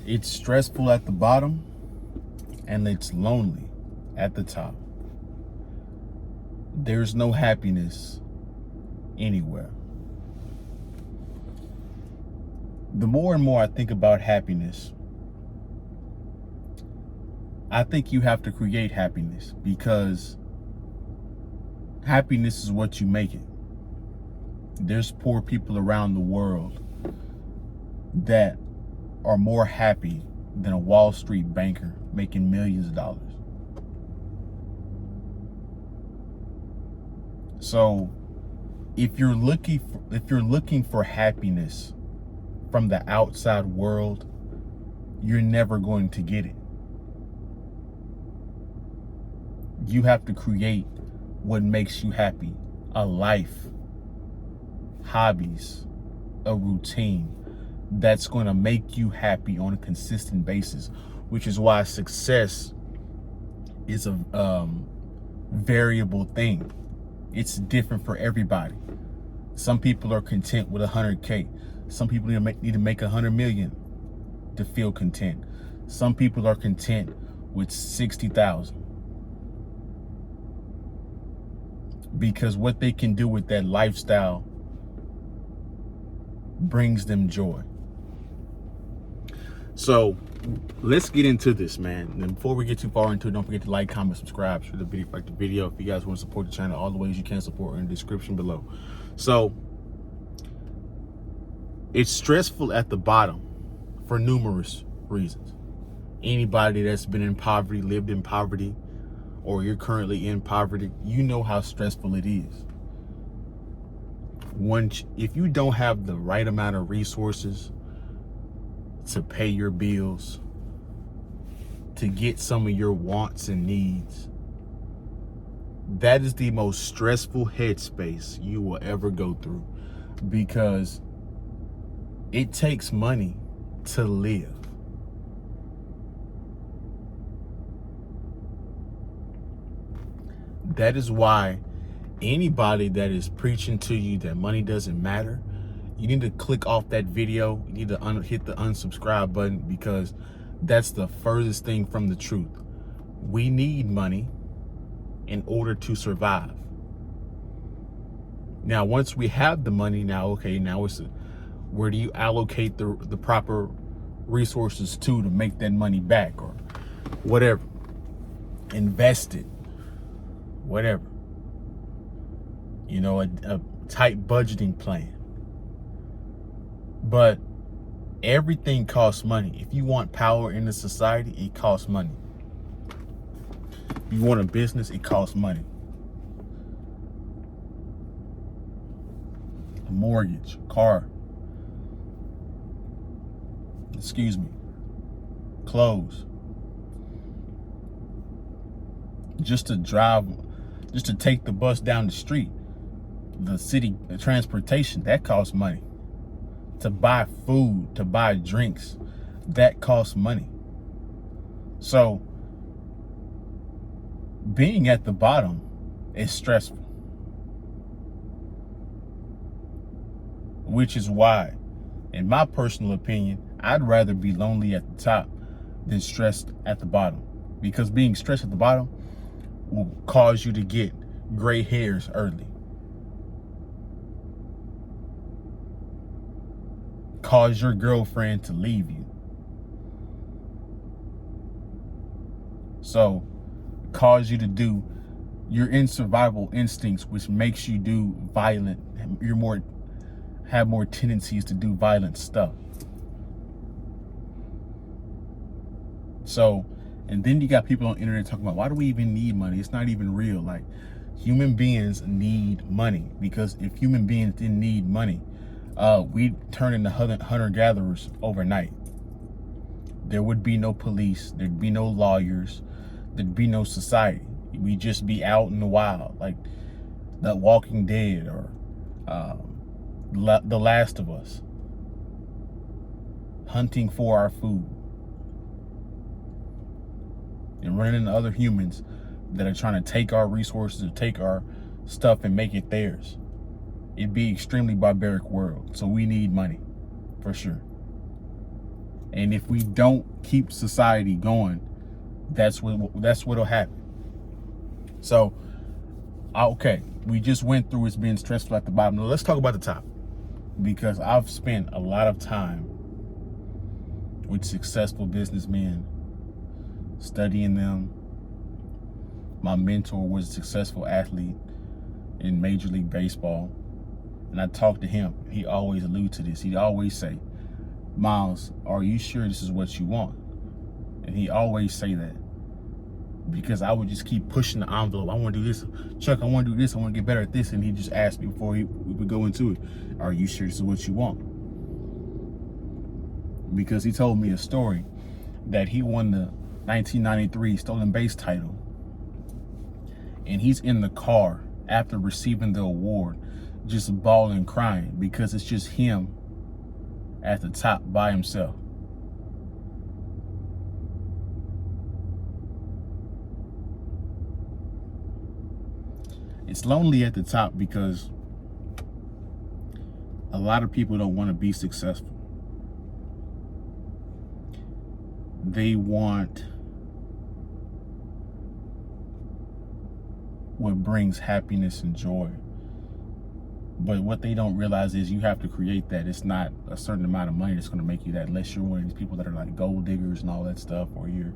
It's stressful at the bottom and it's lonely at the top. There's no happiness anywhere. The more and more I think about happiness, I think you have to create happiness, because happiness is what you make it. There's poor people around the world that are more happy than a Wall Street banker making millions of dollars. So if you're looking for happiness from the outside world, you're never going to get it. You have to create what makes you happy: a life, hobbies, a routine that's going to make you happy on a consistent basis, which is why success is a variable thing. It's different for everybody. Some people are content with 100K. Some people need to make 100 million to feel content. Some people are content with 60,000. Because what they can do with that lifestyle brings them joy. So let's get into this, man. And before we get too far into it, don't forget to like, comment, subscribe, share the video, like the video. If you guys want to support the channel, all the ways you can support are in the description below. So it's stressful at the bottom for numerous reasons. Anybody that's been in poverty, lived in poverty, or you're currently in poverty, you know how stressful it is. If you don't have the right amount of resources to pay your bills, to get some of your wants and needs, that is the most stressful headspace you will ever go through, because it takes money to live. That is why anybody that is preaching to you that money doesn't matter, you need to click off that video. You need to hit the unsubscribe button, because that's the furthest thing from the truth. We need money in order to survive. Now, once we have the money, now it's where do you allocate the proper resources to make that money back, or whatever? Invest it, whatever. You know, a tight budgeting plan. But everything costs money. If you want power in the society, it costs money. If you want a business, it costs money. A mortgage, car, clothes. Just to take the bus down the street, the city transportation, that costs money. To buy food, to buy drinks, that costs money. So being at the bottom is stressful, which is why, in my personal opinion, I'd rather be lonely at the top than stressed at the bottom, because being stressed at the bottom will cause you to get gray hairs early, cause your girlfriend to leave you, so cause you to do, you're in survival instincts, which makes you do violent, have more tendencies to do violent stuff. So, and then you got people on the internet talking about, why do we even need money? It's not even real. Like, human beings need money, because if human beings didn't need money, we'd turn into hunter-gatherers overnight. There would be no police. There'd be no lawyers. There'd be no society. We'd just be out in the wild, like The Walking Dead or The Last of Us, hunting for our food and running into other humans that are trying to take our resources or take our stuff and make it theirs. It'd be extremely barbaric world. So we need money for sure. And if we don't keep society going, that's what'll happen. So, okay, we just went through it's being stressful at the bottom. Now let's talk about the top, because I've spent a lot of time with successful businessmen, studying them. My mentor was a successful athlete in Major League Baseball, and I talked to him. He always allude to this. He'd always say, Miles, are you sure this is what you want? And he always say that, because I would just keep pushing the envelope. I want to do this. Chuck, I want to do this. I want to get better at this. And he just asked me before we would go into it, are you sure this is what you want? Because he told me a story that he won the 1993 stolen base title. And he's in the car after receiving the award, just bawling, crying, because it's just him at the top by himself. It's lonely at the top because a lot of people don't want to be successful. They want what brings happiness and joy. But what they don't realize is you have to create that. It's not a certain amount of money that's going to make you that, unless you're one of these people that are like gold diggers and all that stuff, or you're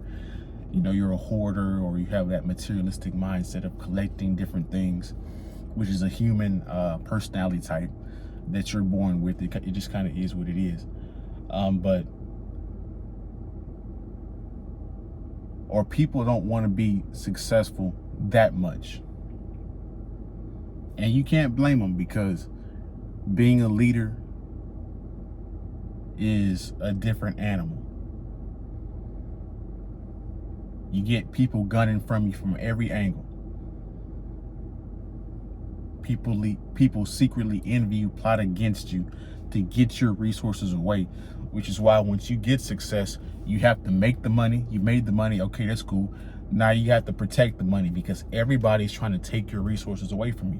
a hoarder, or you have that materialistic mindset of collecting different things, which is a human personality type that you're born with. It just kind of is what it is. Or people don't want to be successful that much. And you can't blame them, because being a leader is a different animal. You get people gunning from you from every angle. People secretly envy you, plot against you to get your resources away, which is why once you get success, you have to make the money. You made the money, okay, that's cool. Now you have to protect the money, because everybody's trying to take your resources away from you.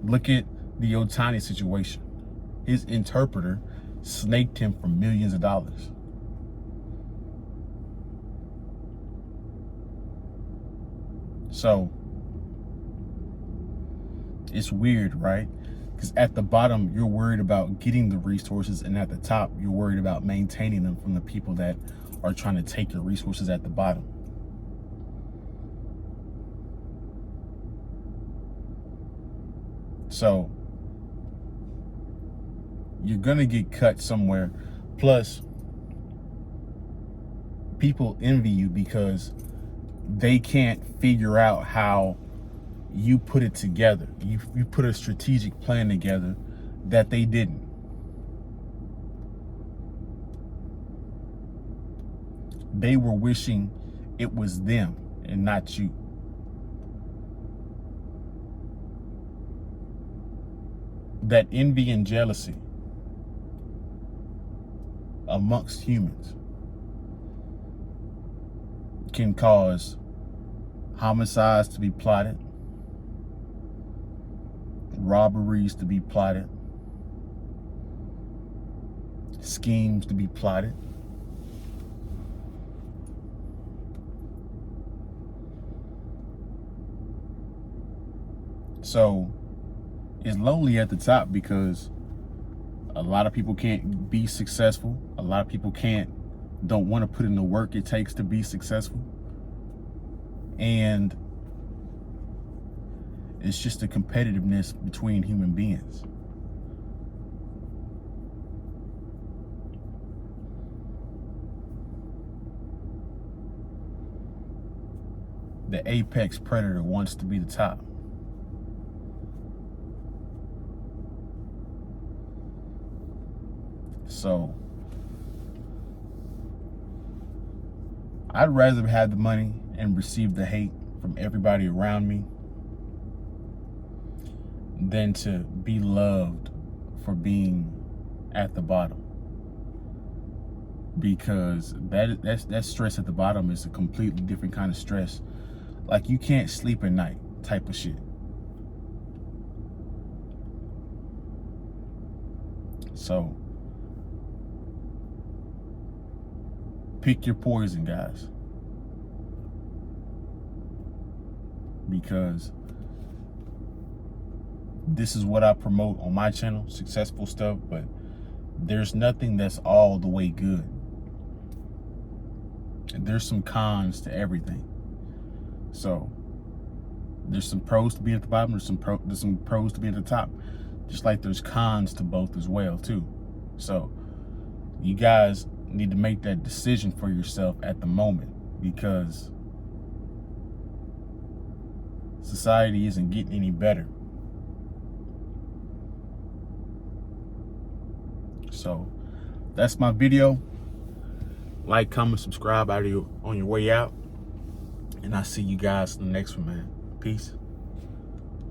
Look at the Otani situation. His interpreter snaked him for millions of dollars. So it's weird, right? Because at the bottom, you're worried about getting the resources, and at the top, you're worried about maintaining them from the people that are trying to take your resources at the bottom. So you're gonna get cut somewhere. Plus, people envy you because they can't figure out how you put it together. You put a strategic plan together that they didn't. They were wishing it was them and not you. That envy and jealousy amongst humans can cause homicides to be plotted, robberies to be plotted, schemes to be plotted. So it's lonely at the top because a lot of people can't be successful. A lot of people don't want to put in the work it takes to be successful. And it's just a competitiveness between human beings. The apex predator wants to be the top. So I'd rather have the money and receive the hate from everybody around me than to be loved for being at the bottom. Because that stress at the bottom is a completely different kind of stress. Like, you can't sleep at night type of shit. So Pick your poison, guys. Because this is what I promote on my channel, successful stuff, but there's nothing that's all the way good. And there's some cons to everything. So there's some pros to be at the bottom, there's some pros to be at the top. Just like there's cons to both as well too. So you guys need to make that decision for yourself at the moment, because society isn't getting any better. So that's my video. Like, comment, subscribe on your way out. And I'll see you guys in the next one, man. Peace.